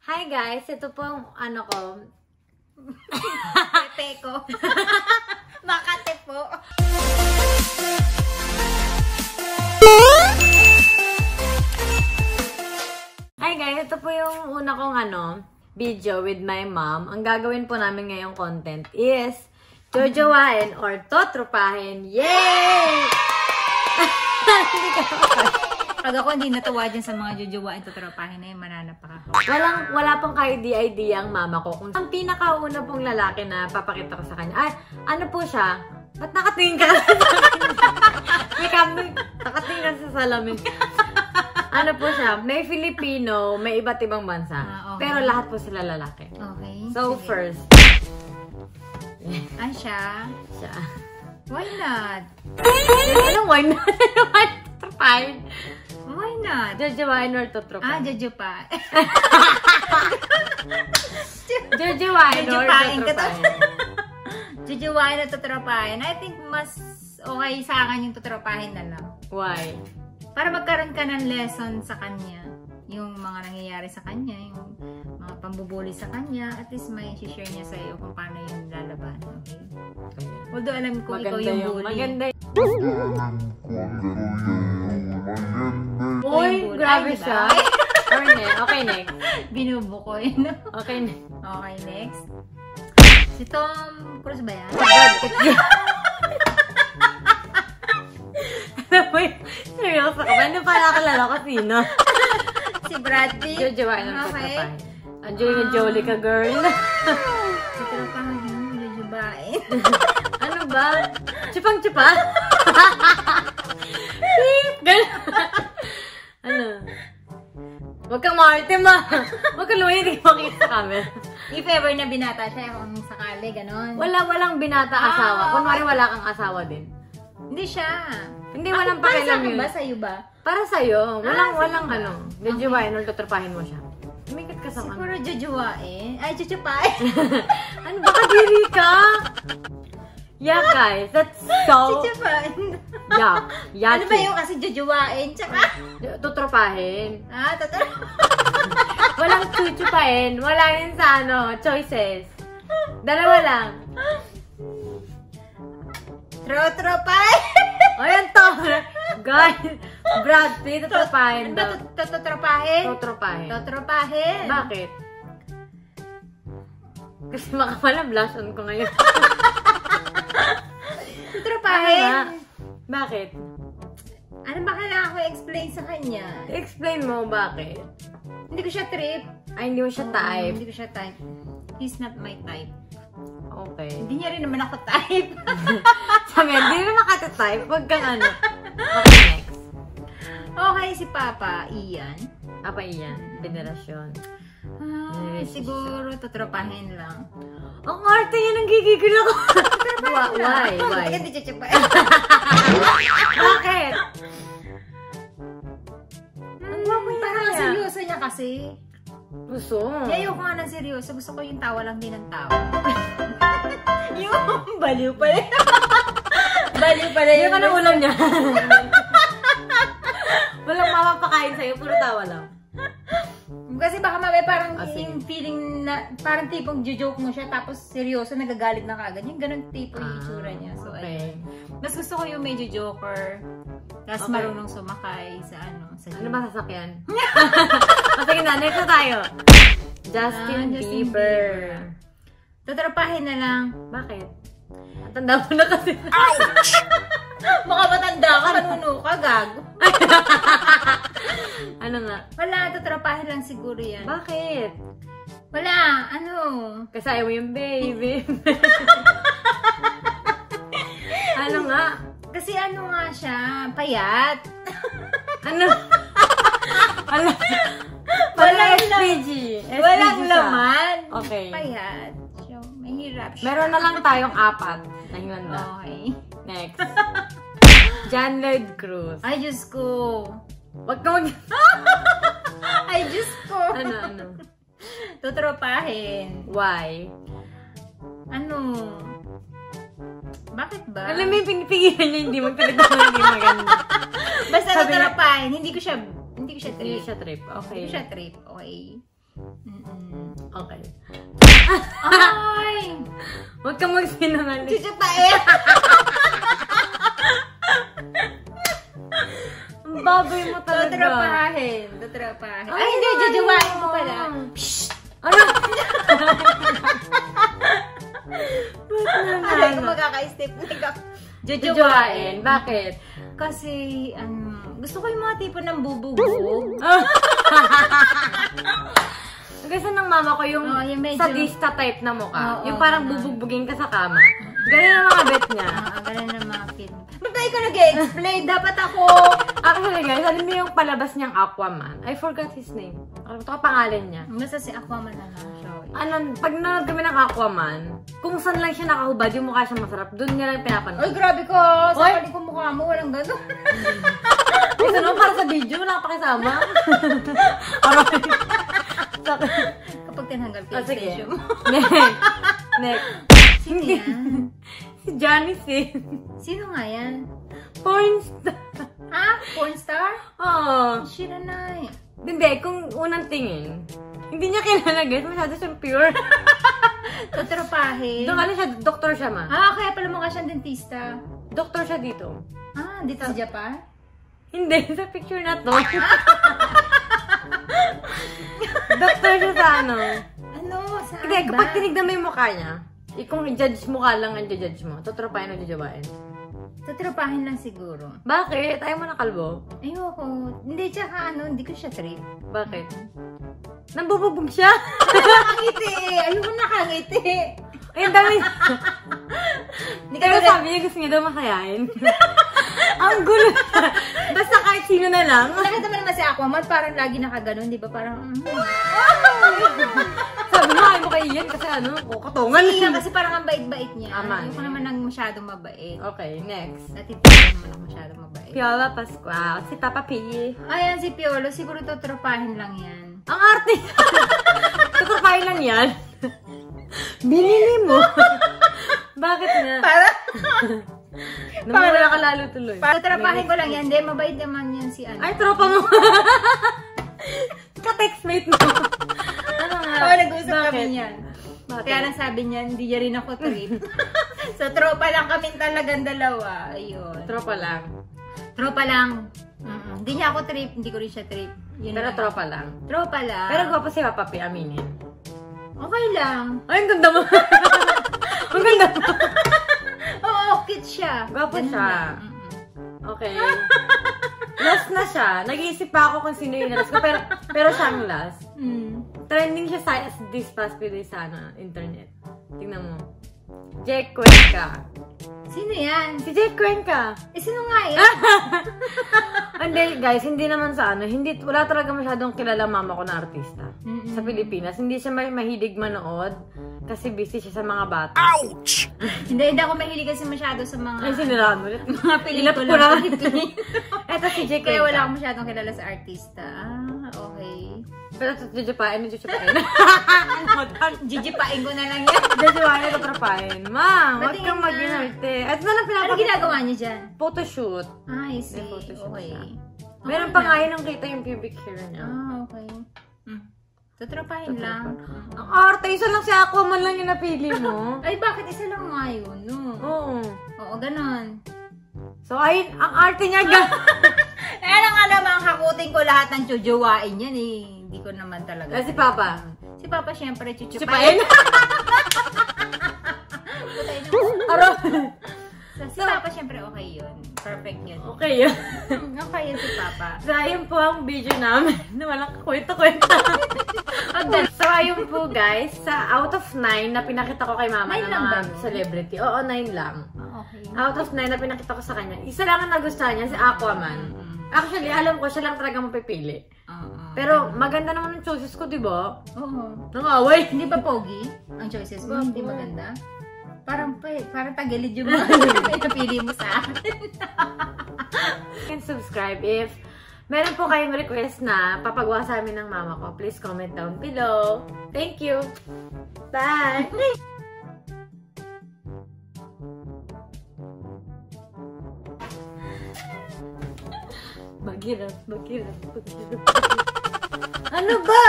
Hi guys, ito po ang ano ko. Pepe ko. Makate po. Hi guys, ito po yung una kong video with my mom. Ang gagawin po namin ngayong content is jojowain or totrupahin. Yay! Hindi ka Pag ako hindi natuwa dyan sa mga jojowain tutropahin na yun, mananapak ako. Wala pong ka-idea ang mama ko. Kung ang pinakauna pong lalaki na papakita ko sa kanya, ay, ano po siya? Ba't nakatingin ka sa salamin? Nakatingin ka sa salamin. Ano po siya? May Filipino, may iba't ibang bansa. Okay. Pero lahat po sila lalaki. Okay. So, sige. first. Ay, siya? Siya. Why not? Anong why not? Tutropahin. Why not? Jojowain or tutropahin? Jojo pa. Jojowain or Jojopahin ka to. tutropahin? Jojowain at tutropahin. I think mas okay sa akin yung tutropahin na lang. Why? Para magkaroon ka ng lesson sa kanya. Yung mga nangyayari sa kanya, yung mga pambubuli sa kanya, at least may share niya sa iyo kung paano yung lalaban. Okay? Although alam ko ikaw yung bully. Maganda yung... Uy, grabe diba? siya. Okay, next. Binubukoy. No? Okay, next. Okay, next. Si Tom Cruise ba yan? Seryoso ka ba? Hindi pa nakalala ko sino. Si Brad Pitt. Jojowain ang Okay. tutropahin. Angelina Jolie ka, girl. Tutropahin yung jojobain. Ano ba? Chupang-chupa? Ganun. Ano? Huwag kang maarte, ma. Huwag kang lumayan, hindi makita sa camera. If ever na binata siya, kung sakali, ganon. Walang binata asawa. Kunwari wala kang asawa din. Hindi siya. Hindi, walang pakialam yun. Ba? Sa'yo ba? Para sa'yo. Walang sige. Jojowain or tutropahin mo siya. Tumikat ka sa Siguro kanya. jojowain. Ay, jojopain. Ano ba, kadiri ka? Yeah, guys. That's so... Jojopain. Yeah. Ano ba yung kasi jojowain? Tsaka? Tutropahin. Totoo. Walang chuchupain. Wala yun sa choices. Dalawa lang. Trotropain. O yan to. Guys, Brad Pitt, tutropahin daw. Totropahin? Tutropahin. Totropahin. Bakit? Kasi makamala blush on ko ngayon. Totropahin. Bakit? Ano ba kailangan ko i-explain sa kanya? Explain mo bakit. Hindi ko siya trip. Ay, hindi mo siya type. Hindi ko siya type. He's not my type. Okay. Hindi niya rin naman ako type. Sabi, hindi mo nakata-type. Huwag kang ano. Okay, next. Okay, si Papa, Ian. Apa iyan? Venerasyon. Ay, siguro tutropahin lang. Ang arte niya, nang gigigil ako. Why? Hindi siya Bakit? Ang guwapo niya. Parang ang seryoso niya kasi. Gusto. Ayoko nga ng seryoso. Gusto ko yung tawa lang din ng tawa. Yung baliw pala. Baliw pala Yung anong ulam niya? Walang mapapakain sa'yo, puro tawa lang. Kasi baka mamaya parang sige. yung feeling na parang tipong joke mo siya tapos seryoso, nagagalit na kagad. Yung ganun tipo yung itsura niya. So, Okay. mas gusto ko yung medyo joker. Tapos Okay. marunong sumakay sa sa Ano ba sasakyan? Sige na, next na tayo. Justin Bieber. Tatrapahin na lang. Bakit? Tanda mo na kasi. Baka matanda ka, manuno ka, gago. Ano nga? Wala, tatrapahin lang siguro yan. Bakit? Wala, ano? Kasi ayaw mo yung baby. Ano nga? Kasi ano nga siya, payat. Ano? Walang SPG. Walang siya. laman. Okay. Payat. So, mahirap siya. Meron na lang tayong 4 na hinanda. Okay. Next. John Lloyd Cruz. Ay, Diyos ko. Wag ka mag... Ay, Diyos ko. Ano? Tutropahin. Why? Ano? Bakit ba? Alam mo yung pinipigilan niya, hindi magtalita ko hindi maganda. Basta Sabi tutropahin. Hindi ko siya Hindi trip. siya trip. Okay. Hindi ko siya trip. Okay. Okay. Ay! Huwag kang magsinungaling. Chuchupain! Ang babay mo talaga. Tutropahin. Ay, Ay, hindi. Jajawain mo pala. Psst! Ano? Alam ko magkaka-step na Jajawain. Bakit? Kasi, gusto ko yung mga tipo ng bububog. Gusto ng mama ko yung, yung medyo sadista type na mukha. Yung parang ganun. bubugbugin ka sa kama. Ganun ang mga bet niya. Ganun ang mga kid. Ba't ba ikaw nag-explain? Dapat ako. Actually guys, alam niyo yung palabas niyang Aquaman? I forgot his name. Ito ka pangalan niya. Basta si Aquaman na lang siya. Pag nanonood kami ng Aquaman, kung saan lang siya nakahubad, yung mukha siya masarap, doon niya lang pinapanood. Ay, grabe ko. Sa pali ko mukha mo, walang gano'n. Kasi naman para sa video, wala ka pakisama. Kapag tinanggal ko yung sige. station mo. Next. Sino yan? Si Janice eh. Sino nga yan? Pornstar. Ha? Pornstar? Oo. Shiranay. Hindi, kung unang tingin, hindi niya kilala guys, masyado siyang pure. Tutropahin. Doon ano siya, doktor siya ma. Kaya pala mukha siyang dentista. Doktor siya dito. Dito sa Japan? Hindi, sa picture na to. Doktor siya sa ano. Ano? Saan Hindi, ba? kapag tinignan mo yung mukha niya, kung i-judge mukha lang ang judge mo, tutropahin o jajawain. Tutropahin lang siguro. Bakit? Ayaw mo na kalbo? Ayoko. Hindi, tsaka hindi ko siya trip. Bakit? Nambububog siya? Nakangiti eh. Ayoko nakangiti. Ay, ang dami. Hindi Pero sabi niya gusto niya daw makayain. Ang gulo. Basta kahit sino na lang. Nakita mo naman si Aquaman, parang lagi nakaganon, di ba? Parang, Sabi mo, ayaw mo kay Ian kasi katungan. Iya, kasi parang ang bait-bait niya. Aman. Ayoko naman ng masyadong mabait. Okay, next. Natitipan naman ng masyadong mabait. Piola Pascual, si Papa P. Ayan, si Piolo, siguro tutropahin lang yan. Ang arte! Tutropahin lang yan. Binili mo. Bakit na? Para? Namawala ka lalo tuloy. Tutropahin ko lang yan. Hindi, mabait naman yan si ano. Ay, tropa mo. Ka-textmate mo. Ano nga? Oo, nag-usap Bakit? kami niyan. Bakit? Kaya lang sabi niya, hindi niya rin ako trip. So, tropa lang kami talagang dalawa. Ayun. Tropa lang. Tropa lang. Hindi niya ako trip, hindi ko rin siya trip. Yun Pero lang. tropa lang. Tropa lang. Pero gwapo si Papa P, aminin. Okay lang. Ay, ang ganda mo. Ang ganda mo. Oo, cute siya. Gwapo Ganun siya. lang. Okay. Last na siya. Nag-iisip pa ako kung sino yung last ko. Pero siya ang last. Trending siya sa this past few days sa internet. Tingnan mo. Jake Cuenca. Sino yan? Si Jake Cuenca. Sino nga yan? Hindi, guys, hindi naman sa wala talaga masyadong kilala mama ko na artista. Sa Pilipinas. Hindi siya mahilig manood kasi busy siya sa mga bata. Ouch! hindi ako mahilig kasi masyado sa mga Ay, siniraan ulit. mga pelikula. Eto si Jake Kaya Cuenca. wala akong masyadong kilala sa artista. Okay. Pero jujupain. Jijipain ko na lang yan. Jujupain, tatrapain. Ma, wag Patingin kang na. mag-inarte. At na lang Ano pinapakita. ginagawa niya dyan? Photoshoot. I see. May photoshoot Okay. siya. Meron pa nga yun ang kita yung pubic hair niya. Okay. Tutropahin lang. Ang arte, isa lang si Aquaman lang yung napili mo. Ay, bakit isa lang nga yun, no? Oo. Oo, ganon. So, ay, ang arte niya Kaya lang nga naman, hakutin ko lahat ng chujuwain yan eh. Hindi ko naman talaga. Si Papa. Si Papa syempre Chupain? chuchupain. Putay na. Aro. Si Papa syempre okay yun. Perfect yun. Okay yun. Okay yun si Papa. So, ayun po ang video namin na walang kwenta-kwenta. So, ayun po guys, sa out of 9 na pinakita ko kay mama 9 ng lang mga ba yun? celebrity. Oo, 9 lang. Okay. Out of 9 na pinakita ko sa kanya, isa lang ang nagustuhan niya, si Aquaman. Actually, alam ko, siya lang talaga mapipili. Pero maganda naman ang choices ko, di ba? Oo. Nangaway. Hindi ba pogi ang choices mo? Hindi maganda? Parang tagilid yung mga napili mo sa akin. You can subscribe if meron po kayong request na papagawa sa amin ng mama ko. Please comment down below. Thank you. Bye! Maghirap. Ano ba?